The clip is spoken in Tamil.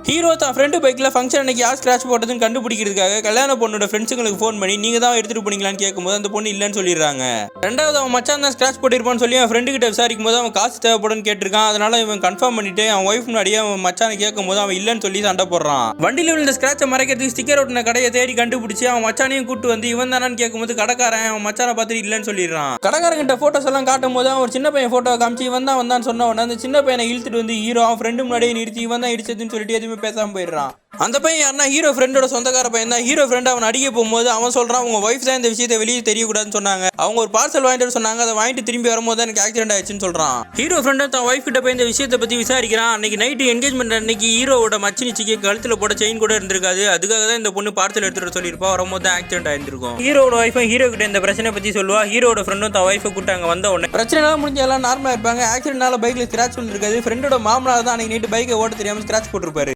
ஹீரோ தான் ஃப்ரெண்டு பைக்கில் ஃபங்க்ஷன் அன்னைக்கு யார் ஸ்க்ராட்ச் போட்டதுன்னு கண்டுபிடிக்கிறதுக்காக கல்யாண பொண்ணோட ஃப்ரெண்ட்ஸுங்களுக்கு ஃபோன் பண்ணி நீங்கள் தான் எடுத்துகிட்டு போனீங்களான்னு கேட்கும்போது அந்த பொண்ணு இல்லைன்னு சொல்லிடுறாங்க. ரெண்டாவது அவன் மச்சான் தான் ஸ்க்ராட்ச் போட்டிருப்பான்னு சொல்லி அவன் ஃப்ரெண்டு கிட்ட விசாரிக்கும் போது அவன் காசு தேவைப்படுன்னு கேட்டிருக்கான். அதனால இவன் கன்ஃபார்ம் பண்ணிட்டு அவன் ஒய்ஃப் முன்னாடியே அவன் மச்சானை கேட்கும் போது அவன் இல்லைன்னு சொல்லி சண்டை போடுறான். வண்டியில் விழுந்த ஸ்க்ராட்சை மறைக்கிறதுக்கு ஸ்டிக்கர் ஒட்டின கடையை தேடி கண்டுபிடிச்சி அவன் மச்சானையும் கூட்டு வந்து இவன் தானான்னு கேட்கும்போது கடைக்காரன் அவன் மச்சானை பார்த்துட்டு இல்லைன்னு சொல்லிடுறான். கடைக்காரங்கிட்ட ஃபோட்டோஸ் எல்லாம் காட்டும் போது அவன் சின்ன பையன் ஃபோட்டோ காமிச்சு இவன் தான் வந்தான்னு சொன்ன உடனே அந்த சின்ன பையனை இழுத்துட்டு வந்து ஹீரோ அவன் ஃப்ரெண்டு முன்னாடியே நிறுத்தி இவன் தான் இடிச்சதுன்னு சொல்லிட்டு எதுவுமே பேசாம போயிடுறான். அந்த பையன் யாருன்னா ஹீரோ ஃப்ரெண்டோட சொந்தக்கார பையன் தான். ஹீரோ ஃப்ரெண்ட் அவன் அடிக்க போகும்போது அவன் சொல்றான் உங்க ஒய்ஃப் தான் இந்த விஷயத்தை வெளியே தெரியக்கூடாதுன்னு சொன்னாங்க. அவங்க ஒரு பார்சல் வாங்கிட்டு சொன்னாங்க. அதை வாங்கிட்டு திரும்பி வரும்போது எனக்கு ஆக்சிடென்ட் ஆயிடுச்சுன்னு சொல்றான். ஹீரோ ஃப்ரெண்டும் தான் ஒய்ஃப் கிட்ட போய் இந்த விஷயத்தை பத்தி விசாரிக்கிறான். அன்னைக்கு நைட்டு என்கேஜ்மெண்ட் அன்னைக்கு ஹீரோவோட மச்சினிச்சிக்கு கழுத்துல போட செயின் கூட இருந்திருக்காது. அதுக்காக தான் இந்த பொண்ணு பார்சல் எடுத்துட்டு சொல்லியிருப்பா. வரும்போது தான் ஆக்சிடென்ட் ஆயிருந்திருக்கும். ஹீரோட ஒய்ஃபும் ஹீரோ கிட்ட இந்த பிரச்சனை பத்தி சொல்லுவா. ஹீரோட ஃப்ரெண்டும் தான் ஒய்ஃபை கூட்டாங்க. வந்த உடனே பிரச்சனை முடிஞ்ச எல்லாம் நார்மலா இருப்பாங்க. ஆக்சிடென்ட்னால பைக்ல ஸ்கிராட்ச் பண்ணிருக்காது. ஃப்ரெண்டோட மாமனார் தான் அன்னைக்கு நைட்டு பைக்கை ஓட்ட தெரியாம ஸ்கிராட்ச் போட்டிருப்பாரு.